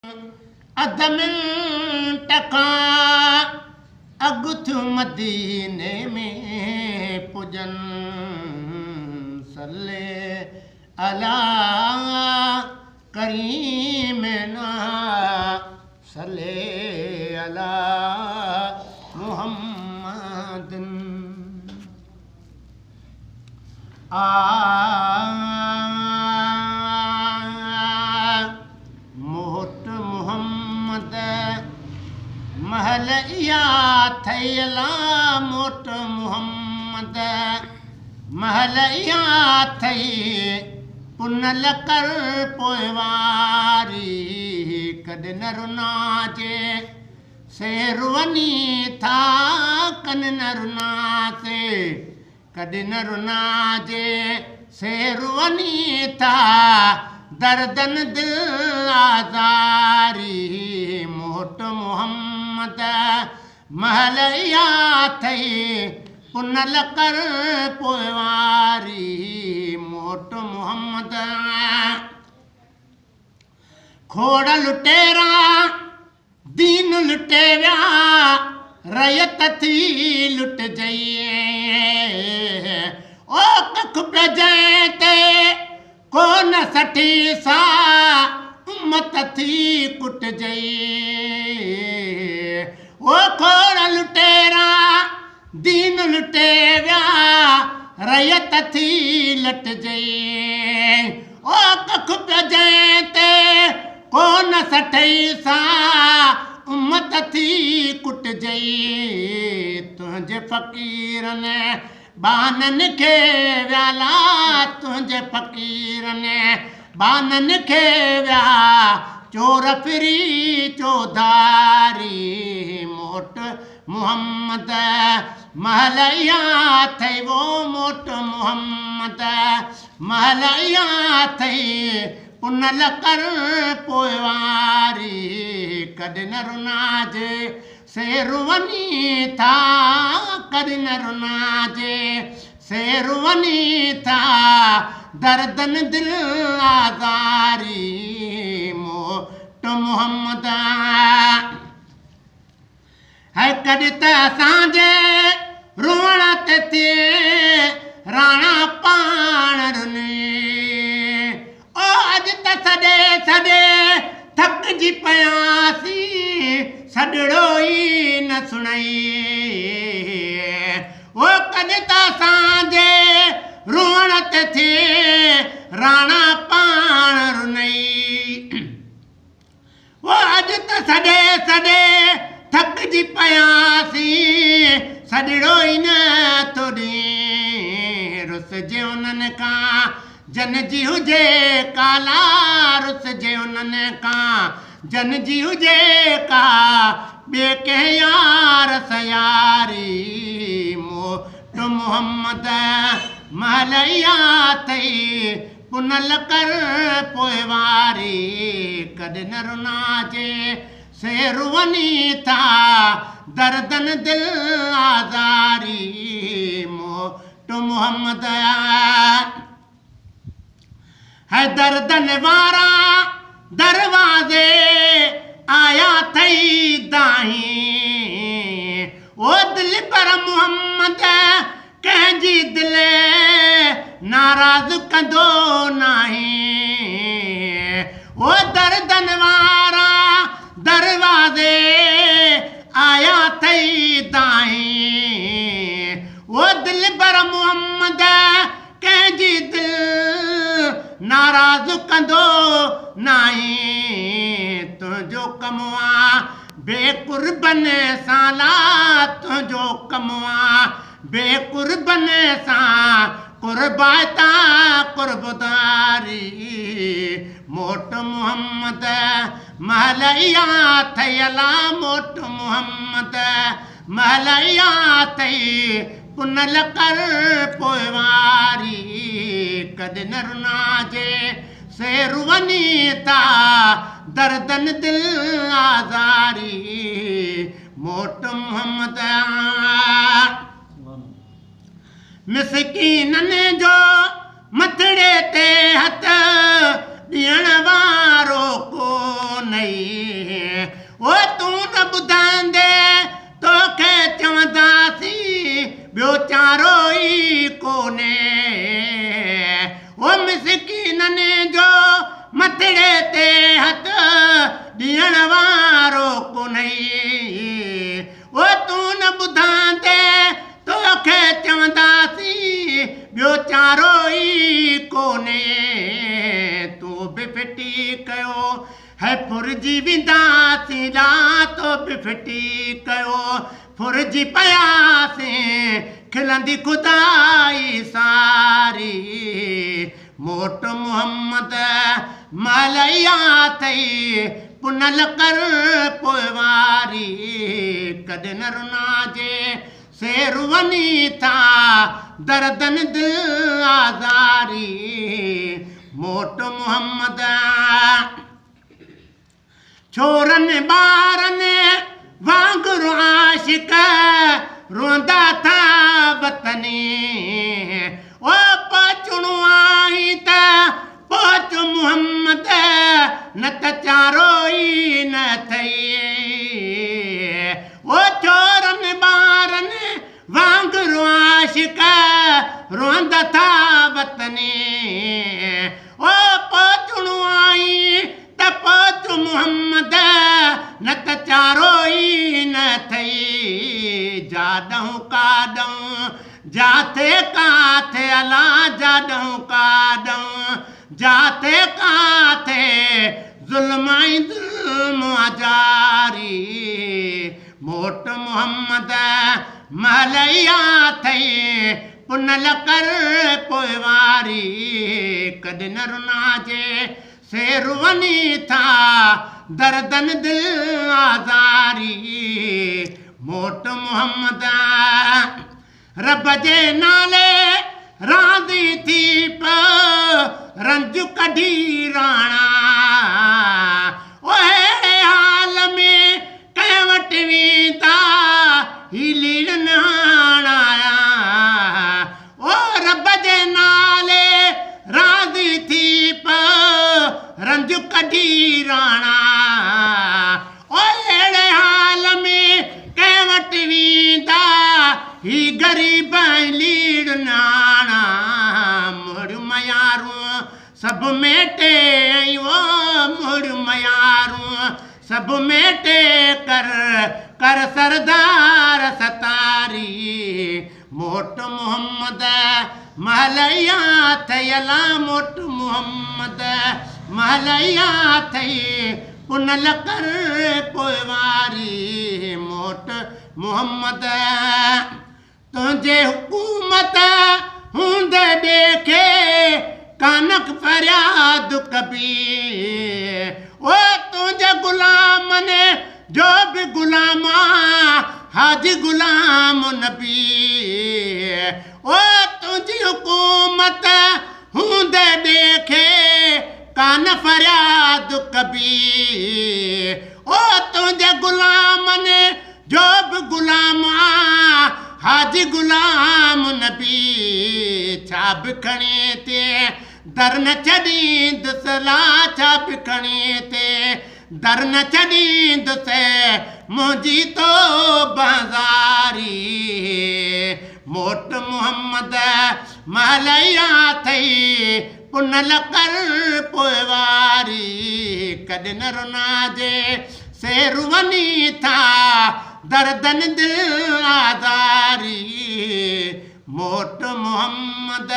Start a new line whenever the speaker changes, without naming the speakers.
अदमिन टका अगुथ मदीने में पुजन सल्ले अला करीमना सल्ले अला मुहम्मदिन मोट मुहम्मद महलिया थैला मोट मुहम्मद महलिया थई पुनल कर पोइवारी कद न रुना जे सेरुवनी था कन न रुना से कद न रुना जे सेरुवनी था दर्दन दिल आजारी मोट मुहम्मद महलिया थई पुनल कर पोइवारी मोट मुहम्मद खोड़ लुटेरा दीन लुटेरा रयत थी लुट जाइए ओ कख प्रजय ते को न सठी सा उम्मत थी कुट जाइए ओ खोड़ लुटेरा दीन लुटेरा रयत थी लट जाइए ओ कख प्रजय ते को न सठई सा उम्मत थी कुट जाइए तुझे फकीर ने बानन के व्याला तुझे फकीर ने बानन के व्या चोर फिरी चौधारी मोट मुहम्मद महलिया थई वो मोट मुहम्मद महलिया थई पुनल कर पोइवारी कद न रुना जे सेरुवनी था कद न रुना जे सेरुवनी था दर्दन दिल आजारी मोट मुहम्मद है कद त असांजे रुवण ते थिए राणा पाण रुनी ओ अज त सॾे सॾे थकजी पयासी सॾड़ो ई न सुणई ओ कद त असांजे रुवण ते थिए राणा पाण रुनई ओ अज त सॾे सॾे थकजी पयासी सॾड़ो ई न तोड़ी रुसजे उन्हनि खां जन जी हुजे काला रुसजे उन्हनि खां जन जी हुजे का ॿिए कंहिं यार सयारी मोट मुहम्मद महलिया थई पुनल कर पोइवारी कद न रुना जे सेरुवनी था दर्दन दिल आजारी मोट मुहम्मद है दर्दन वारा दरवाजे आया थई दाही ओ दिल पर मुहम्मद कंहिंजी दिल नाराज़ कंदो नाही ओ दर्दन वारा दरवाजे आया थई दाही ओ दिल पर मुहम्मद कंहिंजी दिल नाराज़ कंदो नाही तुंहिंजो कमु आहे बेकुर्बन सां ला तुंहिंजो कमु आहे बेकुर्बन सां कुर्बाता कुर्बदारी मोट मुहम्मद महलिया थयला मोट मुहम्मद महलिया थई पुनल कर पोइवारी कद न रुना जे सेरुवनी था दर्दन दिल आजारी मोट मुहम्मद मिसकीनन जो मथड़े ते हथ ॾियण वारो को नहीं ओ तूं न ॿुधाईंदे तोखे चवंदासीं ॿियो चारो ई कोन्हे ओ मिसकीननि जो मथड़े ते हथ ॾियण वारो को नहीं ओ तूं न ॿुधाईंदे तोखे चवंदासीं ॿियो चारो ई कोन्हे तूं बि फिटी कयो है फुरजी वेंदासीं रातो बि फिटी कयो फुरजी पियासीं खिलंदी खुदाई सारी मोट मोहम्मद मलैया अथई पुनल कर पोइवारी कॾहिं न रुनाजे शेर वञी था दर्दन दिल आज़ारी मोट मोहम्मद छोरनि ॿारनि वांगुरु आशिक रोंदा था वतनी ओ पहुचणो आई त पहुच मोहम्मद न त चारो ई न थई ओ छोरनि ॿारनि वांगुरु आशिक रोंदा था वतनी ओ पहुचणो आई त पहुच मोहम्मद न त चारो ई न थई जाॾऊं काॾऊं जाथे काथे अला जाॾऊं काॾऊं जाथे काथे ज़ुल्म ई ज़ुल्म जारी मोट मोहम्मद मलैया अथई पुनल कर पोइवारी कॾहिं न रुनाजे शेर वञी था दर्दन दिल आज़ारी मोट मोहम्मद रब जे नाले राज़ी थी पियो रंज कढी राणा ओहे हाल में कंहिं वटि वेंदा ही लील नहाणाया ओ रब जे नाले राज़ी थी पियो रंज कढी राणा ओ अहिड़े हाल में कंहिं वटि वेंदा ही ग़रीब लीड़ नाणा मुड़ मयारूं सभु मेटे वो मुड़ मयारूं सभु मेटे कर सरदार सतारी मोट मोहम्मद मलैया थयला मोट मोहम्मद मलैया थई पुनल कर पोइवारी मोट मोहम्मद तुंहिंजे हुकूमत हूंदे ॾेखे कानक फरियाद कबी ओ तुंहिंजे गुलामनि जो बि गुलाम हाजी गुलाम नबी ओ तुंहिंजी हुकूमत हूंदे ॾेखे कान फरियाद कबी ओ तुंहिंजे गुलामनि जो बि गुलाम हाजी गुलाम नबी छा बि खणे ते दर न छॾींदुसि ला छा बि खणे ते दर न छॾींदुसि मुंहिंजी तो बाज़ारी मोट मोहम्मद मलैया अथई पुनल कर पोइवारी कॾहिं न रुनाजे शेर वञी था दर्दन दिल आज़ारी मोट मोहम्मद